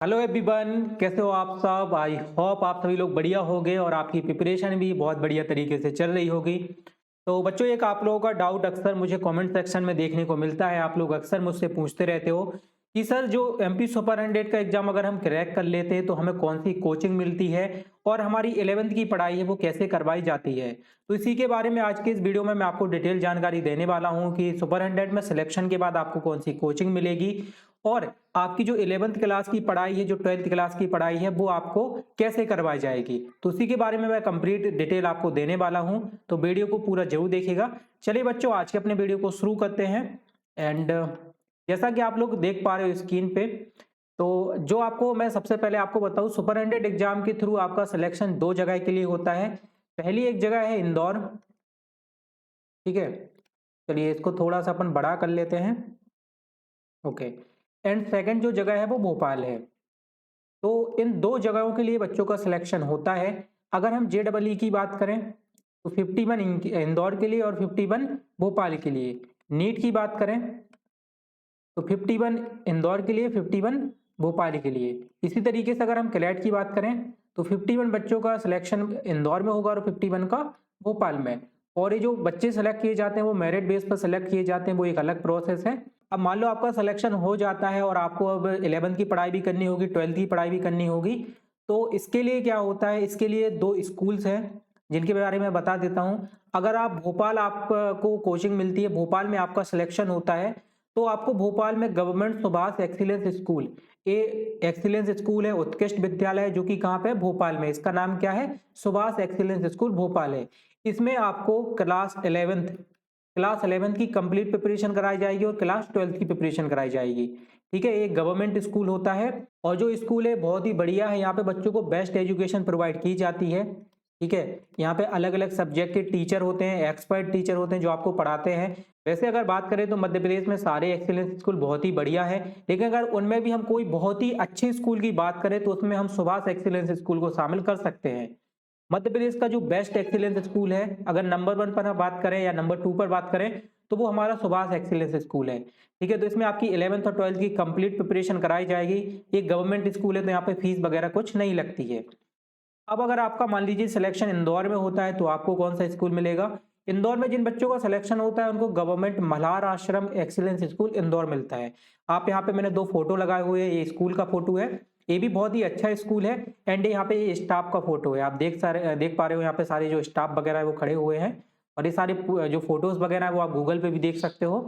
Hello everyone, कैसे हो आप सब। आई होप आप सभी लोग बढ़िया होंगे और आपकी प्रिपरेशन भी बहुत बढ़िया तरीके से चल रही होगी। तो बच्चों, एक आप लोगों का डाउट अक्सर मुझे कमेंट सेक्शन में देखने को मिलता है। आप लोग अक्सर मुझसे पूछते रहते हो कि सर, जो एमपी सुपर 100 का एग्जाम अगर हम क्रैक कर लेते हैं तो हमें कौन सी कोचिंग मिलती है और हमारी 11th की पढ़ाई है वो कैसे करवाई जाती है। तो इसी के बारे में आज के इस वीडियो में मैं आपको डिटेल जानकारी देने वाला हूँ कि सुपर 100 में सिलेक्शन के बाद आपको कौन सी कोचिंग मिलेगी और आपकी जो 11th क्लास की पढ़ाई है, जो 12th क्लास की पढ़ाई है, वो आपको कैसे करवाई जाएगी। तो उसी के बारे में मैं कंप्लीट डिटेल आपको देने वाला हूं, तो वीडियो को पूरा जरूर देखिएगा। चलिए बच्चों, आज के अपने वीडियो को शुरू करते हैं। एंड जैसा कि आप लोग देख पा रहे हो स्क्रीन पे, तो जो आपको मैं सबसे पहले आपको बताऊं, सुपर 100 एग्जाम के थ्रू आपका सिलेक्शन दो जगह के लिए होता है। पहली एक जगह है इंदौर, ठीक है। चलिए इसको थोड़ा सा अपन बड़ा कर लेते हैं। ओके। एंड सेकंड जो जगह है वो भोपाल है। तो इन दो जगहों के लिए बच्चों का सिलेक्शन होता है। अगर हम JEE की बात करें तो 51 इंदौर के लिए और 51 भोपाल के लिए। नीट की बात करें तो 51 इंदौर के लिए, 51 भोपाल के लिए। इसी तरीके से अगर हम क्लैट की बात करें तो 51 बच्चों का सिलेक्शन इंदौर में होगा और 51 का भोपाल में। और ये जो बच्चे सेलेक्ट किए जाते हैं वो मेरिट बेस पर सेलेक्ट किए जाते हैं, वो एक अलग प्रोसेस है। अब मान लो आपका सिलेक्शन हो जाता है और आपको अब 11th की पढ़ाई भी करनी होगी, 12th की पढ़ाई भी करनी होगी। तो इसके लिए क्या होता है, इसके लिए दो स्कूल्स हैं जिनके बारे में बता देता हूँ। अगर आप भोपाल, आपको कोचिंग मिलती है, भोपाल में आपका सिलेक्शन होता है, तो आपको भोपाल में गवर्नमेंट सुभाष एक्सीलेंस स्कूल, ए एक्सीलेंस स्कूल है, उत्कृष्ट विद्यालय है, जो कि कहाँ पे है, भोपाल में। इसका नाम क्या है, सुभाष एक्सीलेंस स्कूल भोपाल है। इसमें आपको क्लास 11th की कंप्लीट प्रिपरेशन कराई जाएगी और क्लास 12th की प्रिपरेशन कराई जाएगी। ठीक है, एक गवर्नमेंट स्कूल होता है और जो स्कूल है बहुत ही बढ़िया है। यहाँ पे बच्चों को बेस्ट एजुकेशन प्रोवाइड की जाती है। ठीक है, यहाँ पे अलग अलग सब्जेक्ट के टीचर होते हैं, एक्सपर्ट टीचर होते हैं जो आपको पढ़ाते हैं। वैसे अगर बात करें तो मध्य प्रदेश में सारे एक्सीलेंस स्कूल बहुत ही बढ़िया है, लेकिन अगर उनमें भी हम कोई बहुत ही अच्छे स्कूल की बात करें तो उसमें हम सुभाष एक्सीलेंस स्कूल को शामिल कर सकते हैं। मध्य प्रदेश का जो बेस्ट एक्सीलेंस स्कूल है, अगर नंबर 1 पर हम बात करें या नंबर 2 पर बात करें, तो वो हमारा सुभाष एक्सीलेंस स्कूल है। ठीक है, तो इसमें आपकी 11th और 12th की कंप्लीट प्रिपरेशन कराई जाएगी। एक गवर्नमेंट स्कूल है तो यहाँ पे फीस वगैरह कुछ नहीं लगती है। अब अगर आपका मान लीजिए सिलेक्शन इंदौर में होता है तो आपको कौन सा स्कूल मिलेगा। इंदौर में जिन बच्चों का सिलेक्शन होता है उनको गवर्नमेंट मल्हार आश्रम एक्सीलेंस स्कूल इंदौर मिलता है। आप यहाँ पे मैंने दो फोटो लगाए हुए हैं, ये स्कूल का फोटो है, ये भी बहुत ही अच्छा स्कूल है। एंड यहाँ पे ये स्टाफ का फोटो है, आप देख पा रहे हो यहाँ पे सारे जो स्टाफ वगैरह है वो खड़े हुए हैं। और ये सारे जो फोटोज वगैरह है वो आप गूगल पे भी देख सकते हो।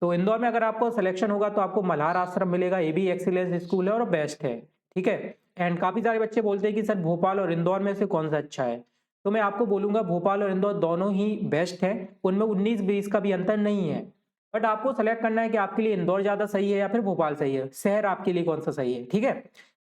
तो इंदौर में अगर आपको सिलेक्शन होगा तो आपको मल्हार आश्रम मिलेगा, ये भी एक्सीलेंस स्कूल है और बेस्ट है। ठीक है। एंड काफी सारे बच्चे बोलते हैं कि सर भोपाल और इंदौर में से कौन सा अच्छा है। तो मैं आपको बोलूंगा भोपाल और इंदौर दोनों ही बेस्ट है, उनमें 19-20 का भी अंतर नहीं है। बट आपको सेलेक्ट करना है कि आपके लिए इंदौर ज्यादा सही है या फिर भोपाल सही है, शहर आपके लिए कौन सा सही है। ठीक है,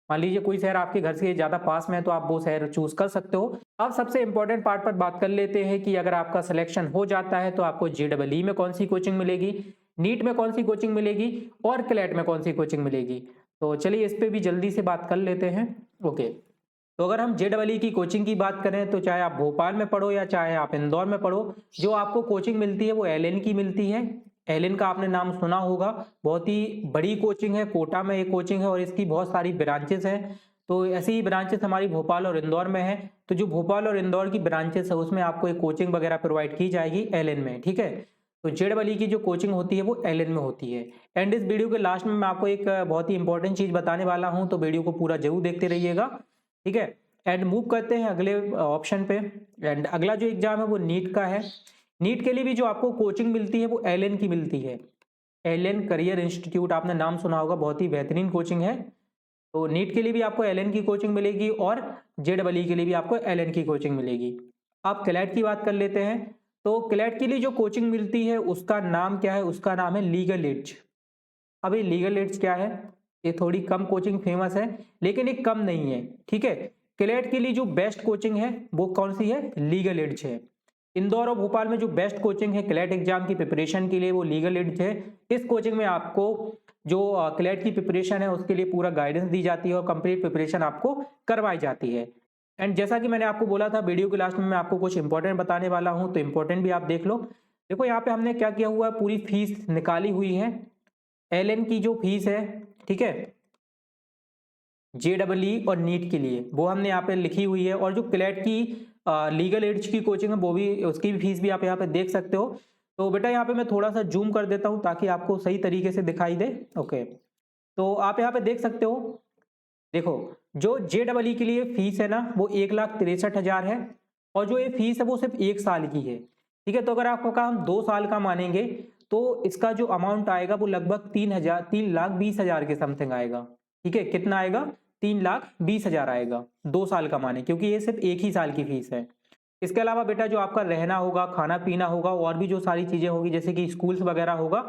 मान लीजिए कोई शहर आपके घर से ज्यादा पास में है तो आप वो शहर चूज कर सकते हो। अब सबसे इंपॉर्टेंट पार्ट पर बात कर लेते हैं कि अगर आपका सिलेक्शन हो जाता है तो आपको JEE में कौन सी कोचिंग मिलेगी, नीट में कौन सी कोचिंग मिलेगी और क्लैट में कौन सी कोचिंग मिलेगी। तो चलिए इस पे भी जल्दी से बात कर लेते हैं। ओके। तो अगर हम JEE की कोचिंग की बात करें तो चाहे आप भोपाल में पढ़ो या चाहे आप इंदौर में पढ़ो, जो आपको कोचिंग मिलती है वो एलएन की मिलती है। एलएन का आपने नाम सुना होगा, बहुत ही बड़ी कोचिंग है, कोटा में एक कोचिंग है और इसकी बहुत सारी ब्रांचेस हैं। तो ऐसी ही ब्रांचेस हमारी भोपाल और इंदौर में है। तो जो भोपाल और इंदौर की ब्रांचेस है उसमें आपको एक कोचिंग वगैरह प्रोवाइड की जाएगी एलएन में। ठीक है, तो JEE की जो कोचिंग होती है वो एलएन में होती है। एंड इस वीडियो के लास्ट में मैं आपको एक बहुत ही इंपॉर्टेंट चीज बताने वाला हूं, तो वीडियो को पूरा जरूर देखते रहिएगा। ठीक है। एंड मूव करते हैं अगले ऑप्शन पे। एंड अगला जो एग्जाम है वो नीट का है। नीट के लिए भी जो आपको कोचिंग मिलती है वो एलएन की मिलती है। एलएन करियर इंस्टीट्यूट, आपने नाम सुना होगा, बहुत ही बेहतरीन कोचिंग है। तो नीट के लिए भी आपको एलएन की कोचिंग मिलेगी और JEE के लिए भी आपको एलएन की कोचिंग मिलेगी। आप क्लैट की बात कर लेते हैं। तो क्लैट के लिए जो कोचिंग मिलती है उसका नाम क्या है, उसका नाम है लीगल एड्स। अब ये लीगल एड्स क्या है, ये थोड़ी कम कोचिंग फेमस है लेकिन ये कम नहीं है। ठीक है, क्लैट के लिए जो बेस्ट कोचिंग है वो कौन सी है, लीगल एड्स है। इंदौर और भोपाल में जो बेस्ट कोचिंग है क्लैट एग्जाम की प्रिपरेशन के लिए वो लीगल एड्स है। इस कोचिंग में आपको जो क्लैट की प्रिपरेशन है उसके लिए पूरा गाइडेंस दी जाती है और कंप्लीट प्रिपरेशन आपको करवाई जाती है। एंड जैसा कि मैंने आपको बोला था वीडियो के लास्ट में मैं आपको कुछ इंपॉर्टेंट बताने वाला हूं, तो इंपॉर्टेंट भी आप देख लो। देखो यहाँ पे हमने क्या किया हुआ है, पूरी फीस निकाली हुई है। एलएन की जो फीस है, ठीक है, JEE और नीट के लिए, वो हमने यहाँ पे लिखी हुई है। और जो क्लैट की लीगल एड्स की कोचिंग है वो भी, उसकी भी फीस भी आप यहाँ पे देख सकते हो। तो बेटा यहाँ पे मैं थोड़ा सा जूम कर देता हूँ ताकि आपको सही तरीके से दिखाई दे। ओके, तो आप यहाँ पे देख सकते हो, देखो जो JEE के लिए फीस है ना वो 1,63,000 है, और जो ये फीस है वो सिर्फ 1 साल की है। ठीक है, तो अगर आपका हम 2 साल का मानेंगे तो इसका जो अमाउंट आएगा वो लगभग 3,20,000 के समथिंग आएगा। ठीक है, कितना आएगा? 3,20,000 आएगा 2 साल का माने, क्योंकि ये सिर्फ 1 ही साल की फीस है। इसके अलावा बेटा जो आपका रहना होगा, खाना पीना होगा, और भी जो सारी चीजें होगी जैसे कि स्कूल्स वगैरह होगा,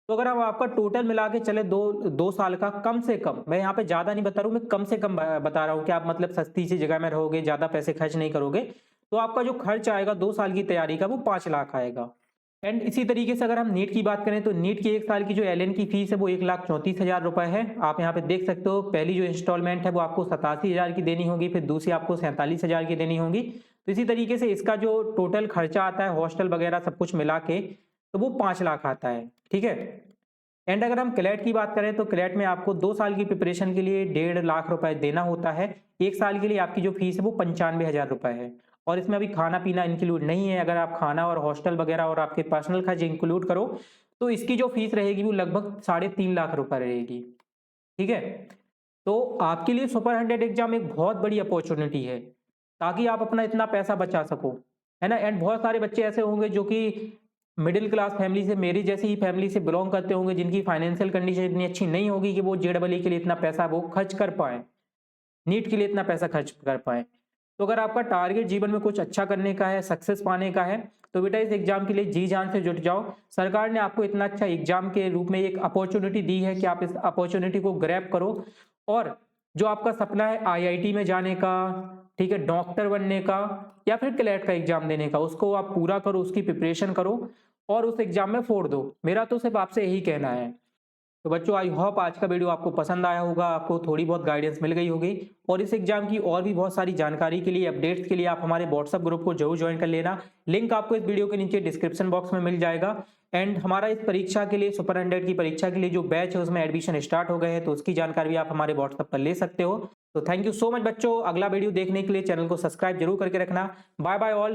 तो अगर हम आपका टोटल मिला के चले 2 साल का, कम से कम, मैं यहाँ पे ज्यादा नहीं बता रहा हूँ, मैं कम से कम बता रहा हूँ कि आप मतलब सस्ती सी जगह में रहोगे, ज्यादा पैसे खर्च नहीं करोगे, तो आपका जो खर्च आएगा 2 साल की तैयारी का वो 5 लाख आएगा। एंड इसी तरीके से अगर हम नीट की बात करें तो नीट की 1 साल की जो LN की फीस है वो 1,34,000 रुपए है। आप यहाँ पे देख सकते हो, पहली जो इंस्टॉलमेंट है वो आपको 87,000 की देनी होगी, फिर दूसरी आपको 47,000 की देनी होगी। तो इसी तरीके से इसका जो टोटल खर्चा आता है हॉस्टल वगैरह सब कुछ मिला के, तो वो 5 लाख आता है। ठीक है, एंड अगर हम क्लैट की बात करें तो क्लैट में आपको 2 साल की प्रिपरेशन के लिए 1.5 लाख रुपए देना होता है। 1 साल के लिए आपकी जो फीस है वो 95,000 रुपए है, और इसमें अभी खाना पीना इंक्लूड नहीं है। अगर आप खाना और हॉस्टल वगैरह और आपके पर्सनल खर्च इंक्लूड करो तो इसकी जो फीस रहेगी वो लगभग 3.5 लाख रुपए रहेगी। ठीक है, तो आपके लिए सुपर 100 एग्जाम एक बहुत बड़ी अपॉर्चुनिटी है ताकि आप अपना इतना पैसा बचा सको, है ना। एंड बहुत सारे बच्चे ऐसे होंगे जो कि मिडिल क्लास फैमिली से, मेरी जैसी ही फैमिली से बिलोंग करते होंगे, जिनकी फाइनेंशियल कंडीशन इतनी अच्छी नहीं होगी कि वो JEE के लिए इतना पैसा वो खर्च कर पाए, नीट के लिए इतना पैसा खर्च कर पाए। तो अगर आपका टारगेट जीवन में कुछ अच्छा करने का है, सक्सेस पाने का है, तो बेटा इस एग्जाम के लिए जी जान से जुट जाओ। सरकार ने आपको इतना अच्छा एग्जाम के रूप में एक अपॉर्चुनिटी दी है कि आप इस अपॉर्चुनिटी को ग्रैब करो, और जो आपका सपना है IIT में जाने का, ठीक है, डॉक्टर बनने का, या फिर क्लैट का एग्जाम देने का, उसको आप पूरा करो, उसकी प्रिपरेशन करो और उस एग्जाम में फोड़ दो। मेरा तो सिर्फ आपसे यही कहना है। तो बच्चों, आई होप आज का वीडियो आपको पसंद आया होगा, आपको थोड़ी बहुत गाइडेंस मिल गई होगी, और इस एग्जाम की और भी बहुत सारी जानकारी के लिए, अपडेट्स के लिए आप हमारे व्हाट्सएप ग्रुप को जरूर ज्वाइन कर लेना। लिंक आपको इस वीडियो के नीचे डिस्क्रिप्शन बॉक्स में मिल जाएगा। एंड हमारा इस परीक्षा के लिए, सुपर 100 की परीक्षा के लिए जो बैच है उसमें एडमिशन स्टार्ट हो गए हैं, तो उसकी जानकारी भी आप हमारे व्हाट्सएप पर ले सकते हो। तो थैंक यू सो मच बच्चों, अगला वीडियो देखने के लिए चैनल को सब्सक्राइब जरूर करके रखना। Bye bye all.